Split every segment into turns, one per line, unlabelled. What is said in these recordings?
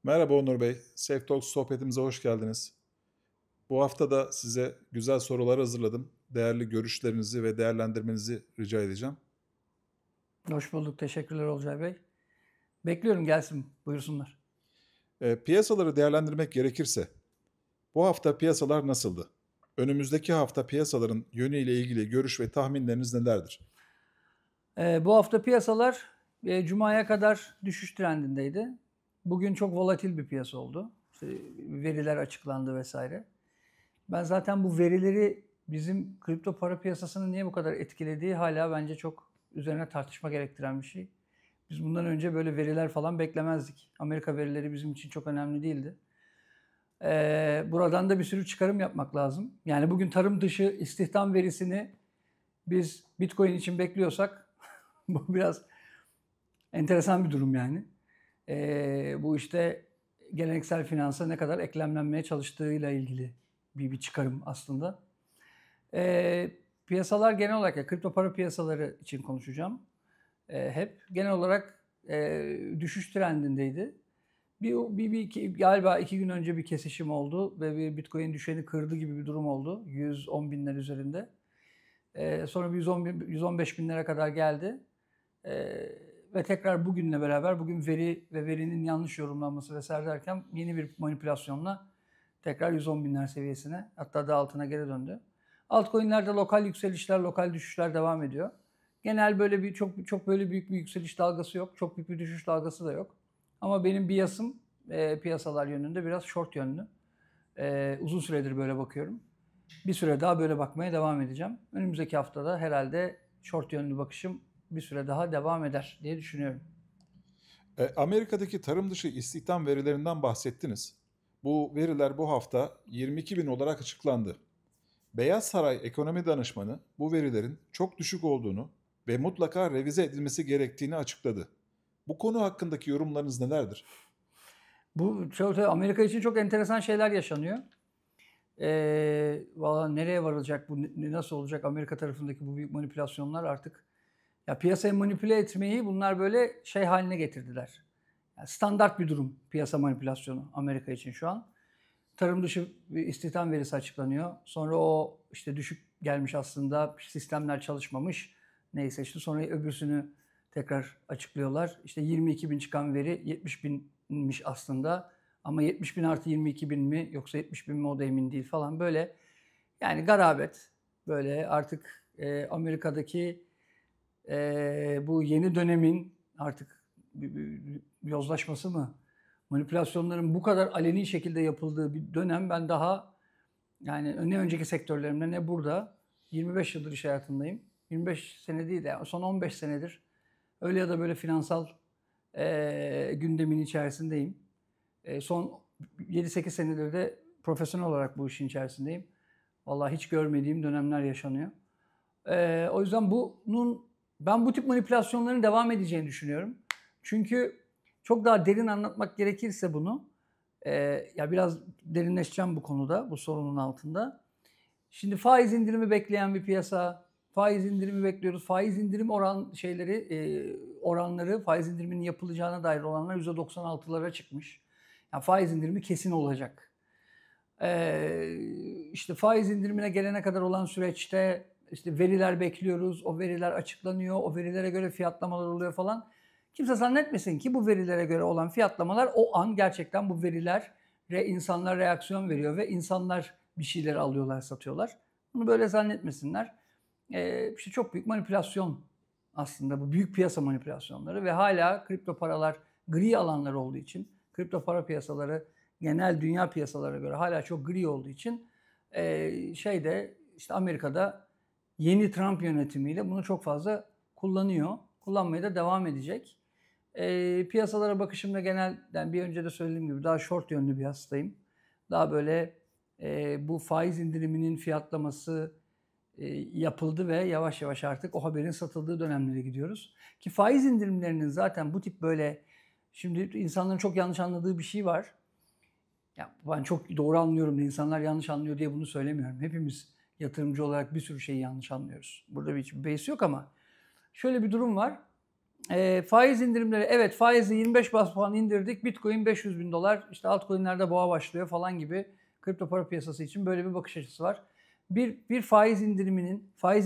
Merhaba Onur Bey, Safe Talks sohbetimize hoş geldiniz. Bu hafta da size güzel sorular hazırladım. Değerli görüşlerinizi ve değerlendirmenizi rica edeceğim.
Hoş bulduk. Teşekkürler Olcay Bey. Bekliyorum gelsin. Buyursunlar.
Piyasaları değerlendirmek gerekirse, bu hafta piyasalar nasıldı? Önümüzdeki hafta piyasaların yönüyle ilgili görüş ve tahminleriniz nelerdir?
Bu hafta piyasalar Cuma'ya kadar düşüş trendindeydi. Bugün çok volatil bir piyasa oldu. İşte veriler açıklandı vesaire. Ben zaten bu verileri bizim kripto para piyasasını niye bu kadar etkilediği hala bence çok üzerine tartışma gerektiren bir şey. Biz bundan önce böyle veriler falan beklemezdik. Amerika verileri bizim için çok önemli değildi. Buradan da bir sürü çıkarım yapmak lazım. Yani bugün tarım dışı istihdam verisini biz Bitcoin için bekliyorsak bu biraz enteresan bir durum yani. Bu işte geleneksel finansa ne kadar eklemlenmeye çalıştığıyla ilgili bir çıkarım aslında. Piyasalar genel olarak, ya, kripto para piyasaları için konuşacağım. Hep genel olarak düşüş trendindeydi. Galiba 2 gün önce bir kesişim oldu ve bir Bitcoin düşeni kırdı gibi bir durum oldu. 110 binler üzerinde. Sonra bir 115 binlere kadar geldi. Ve tekrar bugünle beraber bugün veri ve verinin yanlış yorumlanması vesaire derken yeni bir manipülasyonla tekrar 110 binler seviyesine, hatta daha altına geri döndü. Altcoin'lerde lokal yükselişler, lokal düşüşler devam ediyor. Genel böyle bir çok böyle büyük bir yükseliş dalgası yok. Çok büyük bir düşüş dalgası da yok. Ama benim biasım piyasalar yönünde biraz short yönlü. Uzun süredir böyle bakıyorum. Bir süre daha böyle bakmaya devam edeceğim. Önümüzdeki haftada herhalde short yönlü bakışım bir süre daha devam eder diye düşünüyorum.
Amerika'daki tarım dışı istihdam verilerinden bahsettiniz. Bu veriler bu hafta 22 bin olarak açıklandı. Beyaz Saray Ekonomi Danışmanı bu verilerin çok düşük olduğunu ve mutlaka revize edilmesi gerektiğini açıkladı. Bu konu hakkındaki yorumlarınız nelerdir?
Bu Amerika için çok enteresan şeyler yaşanıyor. Valla nereye varılacak bu, nasıl olacak Amerika tarafındaki bu büyük manipülasyonlar artık. Ya piyasayı manipüle etmeyi bunlar böyle şey haline getirdiler. Yani standart bir durum piyasa manipülasyonu Amerika için şu an. Tarım dışı bir istihdam verisi açıklanıyor. Sonra o işte düşük gelmiş aslında, sistemler çalışmamış. Neyse işte sonra öbürsünü tekrar açıklıyorlar. İşte 22 bin çıkan veri 70 binmiş aslında. Ama 70 bin artı 22 bin mi yoksa 70 bin mi o da emin değil falan böyle. Yani garabet böyle artık Amerika'daki bu yeni dönemin artık bir yozlaşması mı? Manipülasyonların bu kadar aleni şekilde yapıldığı bir dönem ben daha yani ne önceki sektörlerimde ne burada 25 yıldır iş hayatındayım. 25 sene değil de yani son 15 senedir öyle ya da böyle finansal gündemin içerisindeyim. Son 7-8 senedir de profesyonel olarak bu işin içerisindeyim. Vallahi hiç görmediğim dönemler yaşanıyor. O yüzden ben bu tip manipülasyonların devam edeceğini düşünüyorum. Çünkü çok daha derin anlatmak gerekirse bunu, ya biraz derinleşeceğim bu konuda, bu sorunun altında. Şimdi faiz indirimi bekleyen bir piyasa, faiz indirimi bekliyoruz. Faiz indirim oranları, faiz indiriminin yapılacağına dair olanlar %96'lara çıkmış. Yani faiz indirimi kesin olacak. İşte faiz indirimine gelene kadar olan süreçte işte veriler bekliyoruz, o veriler açıklanıyor, o verilere göre fiyatlamalar oluyor falan. Kimse zannetmesin ki bu verilere göre olan fiyatlamalar o an gerçekten bu verilere insanlar reaksiyon veriyor ve insanlar bir şeyler alıyorlar, satıyorlar. Bunu böyle zannetmesinler. İşte çok büyük manipülasyon aslında bu büyük piyasa manipülasyonları ve hala kripto paralar gri alanlar olduğu için kripto para piyasaları genel dünya piyasalara göre hala çok gri olduğu için işte Amerika'da yeni Trump yönetimiyle bunu çok fazla kullanıyor. Kullanmaya da devam edecek. Piyasalara bakışımda genelden bir önce de söylediğim gibi daha short yönlü bir hastayım. Daha böyle bu faiz indiriminin fiyatlaması yapıldı ve yavaş yavaş artık o haberin satıldığı dönemlere gidiyoruz. Ki faiz indirimlerinin zaten bu tip böyle şimdi insanların çok yanlış anladığı bir şey var. Ya ben çok doğru anlıyorum da insanlar yanlış anlıyor diye bunu söylemiyorum. Hepimiz yatırımcı olarak bir sürü şeyi yanlış anlıyoruz. Burada hiçbir beis yok ama şöyle bir durum var. Faiz indirimleri, evet, faizi 25 bas puan indirdik. Bitcoin $500.000. İşte altcoin'lerde boğa başlıyor falan gibi kripto para piyasası için böyle bir bakış açısı var. Bir faiz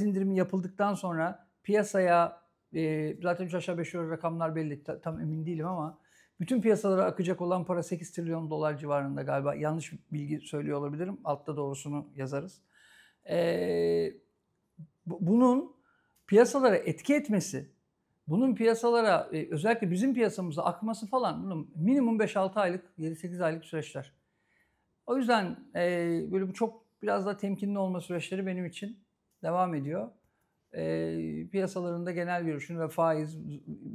indirimi yapıldıktan sonra piyasaya zaten 3 aşağı 5 yukarı rakamlar belli. Tam emin değilim ama bütün piyasalara akacak olan para $8 trilyon civarında galiba. Yanlış bilgi söylüyor olabilirim. Altta doğrusunu yazarız. Bunun piyasalara etki etmesi, bunun piyasalara özellikle bizim piyasamıza akması falan bunun minimum 5-6 aylık, 7-8 aylık süreçler. O yüzden böyle bu çok biraz daha temkinli olma süreçleri benim için devam ediyor. Piyasaların da genel görüşünü ve faiz,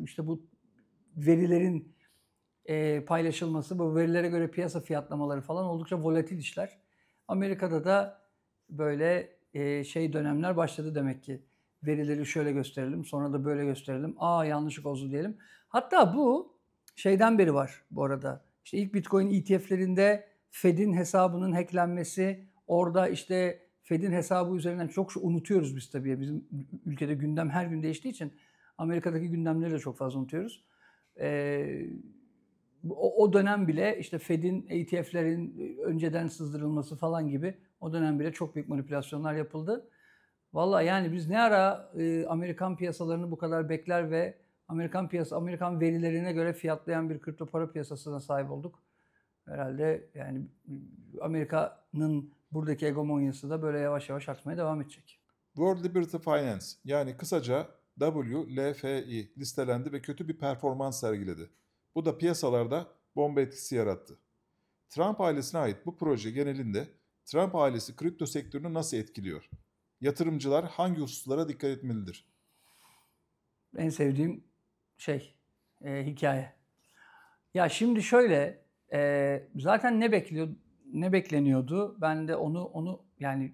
işte bu verilerin paylaşılması, bu verilere göre piyasa fiyatlamaları falan oldukça volatil işler. Amerika'da da böyle dönemler başladı demek ki. Verileri şöyle gösterelim, sonra da böyle gösterelim. Yanlışlık oldu diyelim. Hatta bu şeyden beri var bu arada. İşte ilk Bitcoin ETF'lerinde Fed'in hesabının hacklenmesi, orada işte Fed'in hesabı üzerinden çok unutuyoruz biz tabii. Bizim ülkede gündem her gün değiştiği için Amerika'daki gündemleri de çok fazla unutuyoruz. O dönem bile işte Fed'in ETF'lerin önceden sızdırılması falan gibi o dönem bile çok büyük manipülasyonlar yapıldı. Vallahi yani biz ne ara Amerikan piyasalarını bu kadar bekler ve Amerikan verilerine göre fiyatlayan bir kripto para piyasasına sahip olduk. Herhalde yani Amerika'nın buradaki hegemonyası da böyle yavaş yavaş artmaya devam edecek.
World Liberty Finance yani kısaca WLFI listelendi ve kötü bir performans sergiledi. Bu da piyasalarda bomba etkisi yarattı. Trump ailesine ait bu proje genelinde Trump ailesi kripto sektörünü nasıl etkiliyor? Yatırımcılar hangi hususlara dikkat etmelidir?
En sevdiğim hikaye. Ya şimdi şöyle, zaten ne bekleniyordu? Ben de onu yani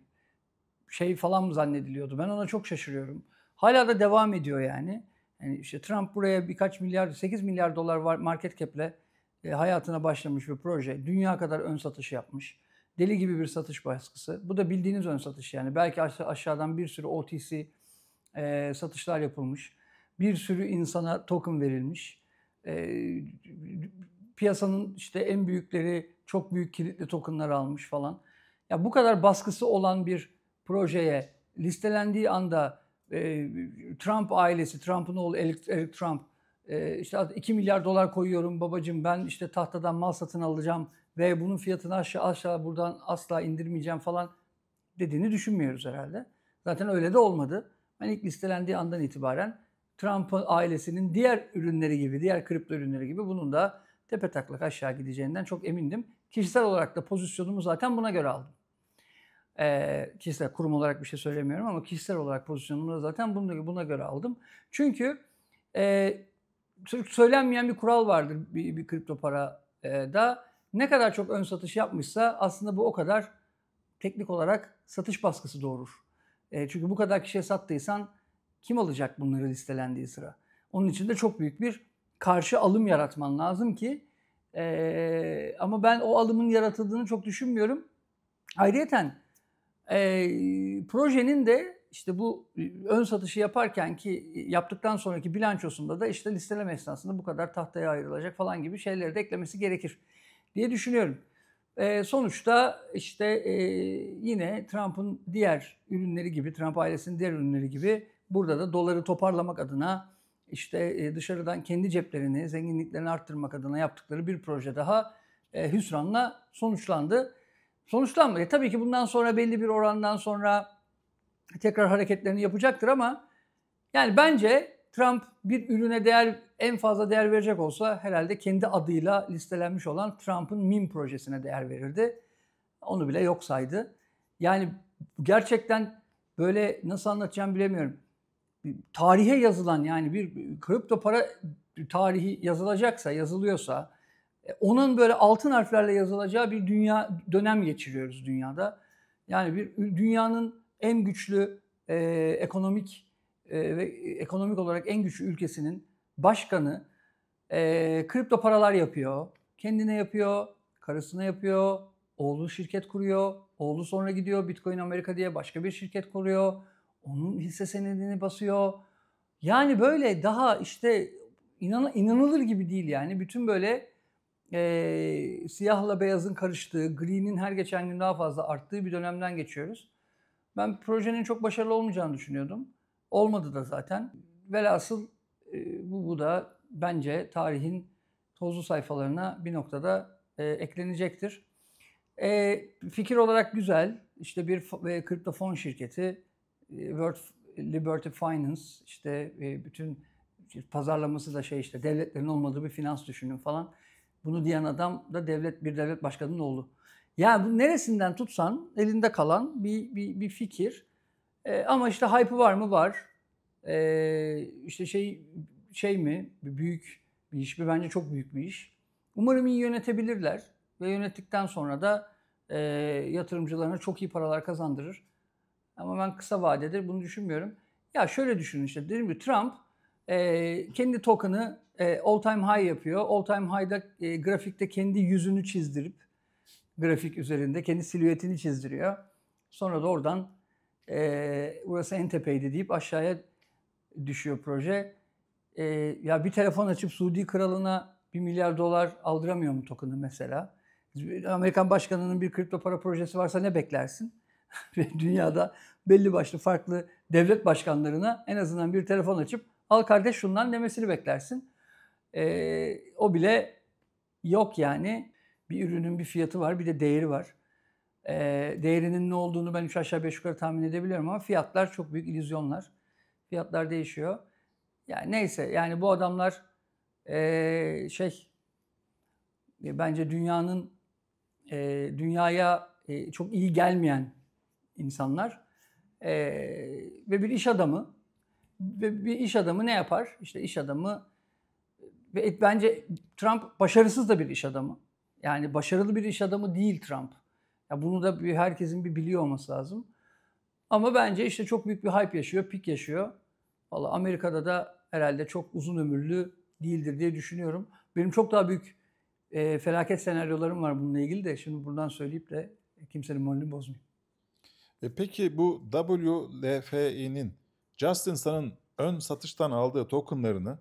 falan mı zannediliyordu? Ben ona çok şaşırıyorum. Hala da devam ediyor yani. Yani işte Trump buraya birkaç milyar, 8 milyar dolar var market cap'le hayatına başlamış bir proje. Dünya kadar ön satış yapmış. Deli gibi bir satış baskısı. Bu da bildiğiniz ön satış yani. Belki aşağıdan bir sürü OTC satışlar yapılmış. Bir sürü insana token verilmiş. Piyasanın işte en büyükleri çok büyük kilitli tokenlar almış falan. Ya bu kadar baskısı olan bir projeye listelendiği anda Trump ailesi, Trump'ın oğlu Eric Trump işte 2 milyar dolar koyuyorum babacığım, ben işte tahtadan mal satın alacağım ve bunun fiyatını aşağı buradan asla indirmeyeceğim falan dediğini düşünmüyoruz herhalde. Zaten öyle de olmadı. Ben ilk listelendiği andan itibaren Trump ailesinin diğer ürünleri gibi, diğer kripto ürünleri gibi bunun da tepetaklak aşağı gideceğinden çok emindim. Kişisel olarak da pozisyonumu zaten buna göre aldım. Kişisel, kurum olarak bir şey söylemiyorum ama kişisel olarak pozisyonumu da zaten buna göre aldım. Çünkü söylenmeyen bir kural vardır bir kripto parada. Ne kadar çok ön satış yapmışsa aslında bu o kadar teknik olarak satış baskısı doğurur. Çünkü bu kadar kişiye sattıysan kim alacak bunları listelendiği sıra? Onun için de çok büyük bir karşı alım yaratman lazım ki ama ben o alımın yaratıldığını çok düşünmüyorum. Ayrıyeten projenin de işte bu ön satışı yaptıktan sonraki bilançosunda da işte listeleme esnasında bu kadar tahtaya ayrılacak falan gibi şeyleri de eklemesi gerekir diye düşünüyorum. Sonuçta işte yine Trump'ın diğer ürünleri gibi, Trump ailesinin diğer ürünleri gibi burada da doları toparlamak adına işte dışarıdan kendi ceplerini, zenginliklerini arttırmak adına yaptıkları bir proje daha hüsranla sonuçlandı. Sonuçlanmadı. Tabii ki bundan sonra belli bir orandan sonra tekrar hareketlerini yapacaktır ama yani bence Trump bir ürüne en fazla değer verecek olsa herhalde kendi adıyla listelenmiş olan Trump'ın meme projesine değer verirdi. Onu bile yok saydı. Yani gerçekten böyle nasıl anlatacağım bilemiyorum. Tarihe yazılan yani bir kripto para tarihi yazılıyorsa onun böyle altın harflerle yazılacağı bir dönem geçiriyoruz dünyada. Yani dünyanın en güçlü ve ekonomik olarak en güçlü ülkesinin başkanı kripto paralar yapıyor. Kendine yapıyor, karısına yapıyor, oğlu şirket kuruyor, oğlu sonra gidiyor Bitcoin Amerika diye başka bir şirket kuruyor. Onun hisse senedini basıyor. Yani böyle daha işte inanılır gibi değil yani. Bütün böyle siyahla beyazın karıştığı, gri'nin her geçen gün daha fazla arttığı bir dönemden geçiyoruz. Ben projenin çok başarılı olmayacağını düşünüyordum. Olmadı da zaten. Velhasıl bu da bence tarihin tozlu sayfalarına bir noktada eklenecektir. Fikir olarak güzel. İşte bir kripto fon şirketi, World Liberty Finance, işte bütün pazarlaması da işte devletlerin olmadığı bir finans düşünün falan. Bunu diyen adam da bir devlet başkanının oğlu. Yani bu neresinden tutsan elinde kalan bir fikir. Ama işte hype'ı var mı? Var. İşte şey mi? Büyük bir iş mi? Bence çok büyük bir iş. Umarım iyi yönetebilirler ve yönettikten sonra da yatırımcılarına çok iyi paralar kazandırır. Ama ben kısa vadede bunu düşünmüyorum. Ya şöyle düşünün işte, dedim ki Trump kendi token'ı all time high yapıyor. All time high'da grafikte kendi yüzünü çizdirip grafik üzerinde kendi silüetini çizdiriyor. Sonra da oradan burası en tepeydi deyip aşağıya düşüyor proje. Ya bir telefon açıp Suudi kralına $1 milyar aldıramıyor mu token'ı mesela? Amerikan başkanının bir kripto para projesi varsa ne beklersin? Dünyada belli başlı farklı devlet başkanlarına en azından bir telefon açıp al kardeş şundan demesini beklersin. O bile yok yani. Bir ürünün bir fiyatı var, bir de değeri var. Değerinin ne olduğunu ben 3 aşağı 5 yukarı tahmin edebiliyorum ama fiyatlar çok büyük illüzyonlar. Fiyatlar değişiyor. Yani neyse, yani bu adamlar bence dünyaya çok iyi gelmeyen insanlar ve bir iş adamı. Ve bir iş adamı ne yapar? İşte iş adamı ve bence Trump başarısız da bir iş adamı. Yani başarılı bir iş adamı değil Trump. Ya bunu da herkesin bir biliyor olması lazım. Ama bence işte çok büyük bir hype yaşıyor, pik yaşıyor. Vallahi Amerika'da da herhalde çok uzun ömürlü değildir diye düşünüyorum. Benim çok daha büyük felaket senaryolarım var bununla ilgili de şimdi buradan söyleyip de kimsenin moralini bozmayayım.
Peki bu WLFI'nin Justin Sun'ın ön satıştan aldığı tokenlarını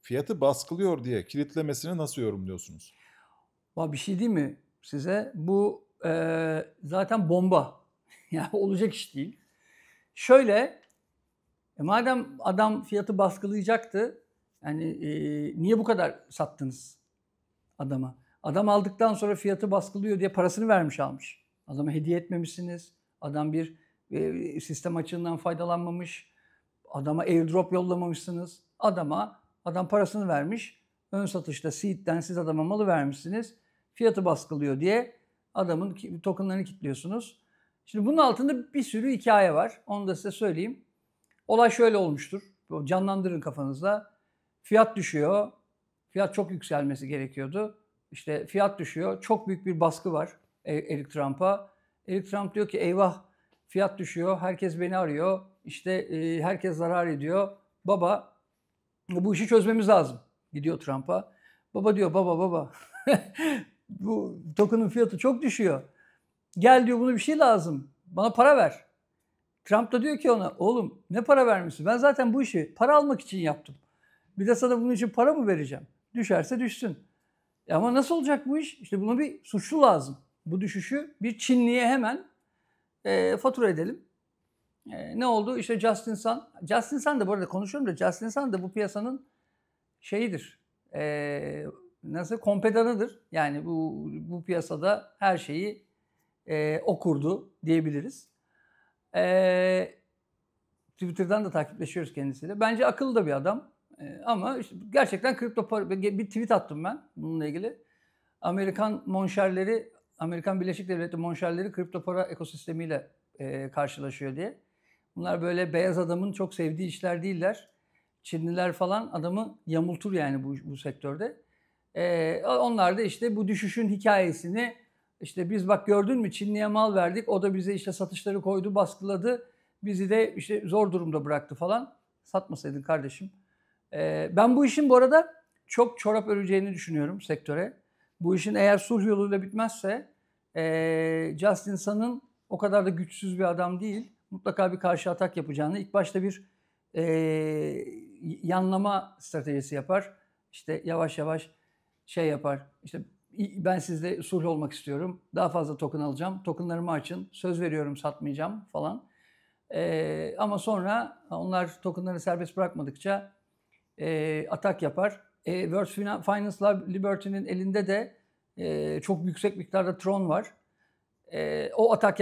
fiyatı baskılıyor diye kilitlemesini nasıl yorumluyorsunuz?
Bir şey diyeyim mi size? Bu zaten bomba. Yani olacak iş değil. Şöyle, madem adam fiyatı baskılayacaktı, yani niye bu kadar sattınız adama? Adam aldıktan sonra fiyatı baskılıyor diye parasını vermiş almış. Adama hediye etmemişsiniz. Adam bir sistem açığından faydalanmamış. Adama airdrop yollamamışsınız. Adam parasını vermiş. Ön satışta seed'den siz adama malı vermişsiniz. Fiyatı baskılıyor diye adamın tokenlarını kilitliyorsunuz. Şimdi bunun altında bir sürü hikaye var. Onu da size söyleyeyim. Olay şöyle olmuştur. Canlandırın kafanızda. Fiyat düşüyor. Fiyat çok yükselmesi gerekiyordu. İşte fiyat düşüyor. Çok büyük bir baskı var Eric Trump'a. Eric Trump diyor ki eyvah fiyat düşüyor. Herkes beni arıyor. İşte herkes zarar ediyor. Baba bu işi çözmemiz lazım. Gidiyor Trump'a. Baba diyor baba. Bu token'ın fiyatı çok düşüyor. Gel diyor, bunu bir şey lazım. Bana para ver. Trump da diyor ki ona oğlum ne para vermişsin? Ben zaten bu işi para almak için yaptım. Bir de sana bunun için para mı vereceğim? Düşerse düşsün. Ama nasıl olacak bu iş? İşte buna bir suçlu lazım. Bu düşüşü bir Çinliye hemen fatura edelim. Ne oldu? İşte Justin Sun. Justin Sun da bu arada konuşuyorum da Justin Sun da bu piyasanın şeyidir. Nasıl? Kompedanıdır. Yani bu piyasada her şeyi o kurdu diyebiliriz. Twitter'dan da takipleşiyoruz kendisiyle. Bence akıllı da bir adam. Ama işte gerçekten kripto para, bir tweet attım ben bununla ilgili. Amerikan Birleşik Devletleri monşerleri kripto para ekosistemiyle karşılaşıyor diye. Bunlar böyle beyaz adamın çok sevdiği işler değiller. Çinliler falan adamı yamultur yani bu sektörde. Onlar da işte bu düşüşün hikayesini işte biz bak gördün mü Çinli'ye mal verdik. O da bize işte satışları koydu, baskıladı. Bizi de işte zor durumda bıraktı falan. Satmasaydın kardeşim. Ben bu işin bu arada çok çorap öreceğini düşünüyorum sektöre. Bu işin eğer sulh yoluyla bitmezse Justin Sun'ın o kadar da güçsüz bir adam değil. Mutlaka bir karşı atak yapacağını, ilk başta bir yanlama stratejisi yapar. işte yavaş yavaş şey yapar. İşte ben sizle sulh olmak istiyorum. Daha fazla token alacağım. Tokenlarımı açın. Söz veriyorum satmayacağım falan. Ama sonra onlar tokenları serbest bırakmadıkça atak yapar. World Finance Liberty'nin elinde de çok yüksek miktarda Tron var. O atak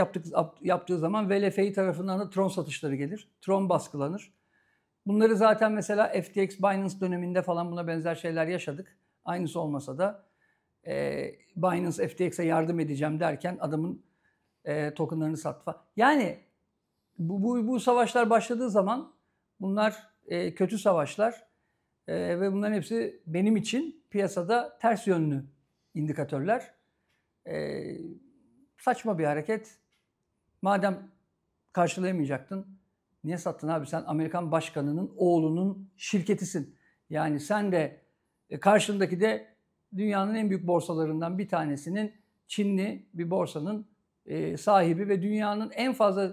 yaptığı zaman VLFI tarafından da Tron satışları gelir. Tron baskılanır. Bunları zaten mesela FTX Binance döneminde falan buna benzer şeyler yaşadık. Aynısı olmasa da Binance FTX'e yardım edeceğim derken adamın tokenlarını sattı falan. Yani bu savaşlar başladığı zaman bunlar kötü savaşlar ve bunların hepsi benim için piyasada ters yönlü indikatörler. Saçma bir hareket. Madem karşılayamayacaktın, niye sattın abi? Sen Amerikan başkanının oğlunun şirketisin. Yani sen de karşındaki de dünyanın en büyük borsalarından bir tanesinin Çinli bir borsanın sahibi ve dünyanın en fazla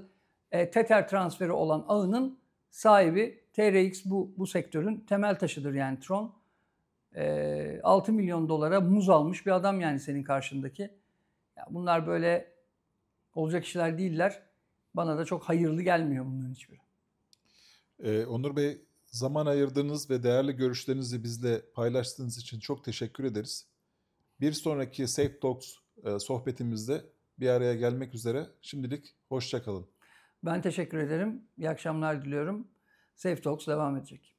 Tether transferi olan ağının sahibi. TRX bu sektörün temel taşıdır yani Tron. 6 milyon dolara muz almış bir adam yani senin karşındaki. Ya bunlar böyle olacak işler değiller. Bana da çok hayırlı gelmiyor bunların hiçbiri.
Onur Bey, zaman ayırdığınız ve değerli görüşlerinizi bizle paylaştığınız için çok teşekkür ederiz. Bir sonraki Safe Talks sohbetimizde bir araya gelmek üzere. Şimdilik hoşça kalın.
Ben teşekkür ederim. İyi akşamlar diliyorum. Safe Talks devam edecek.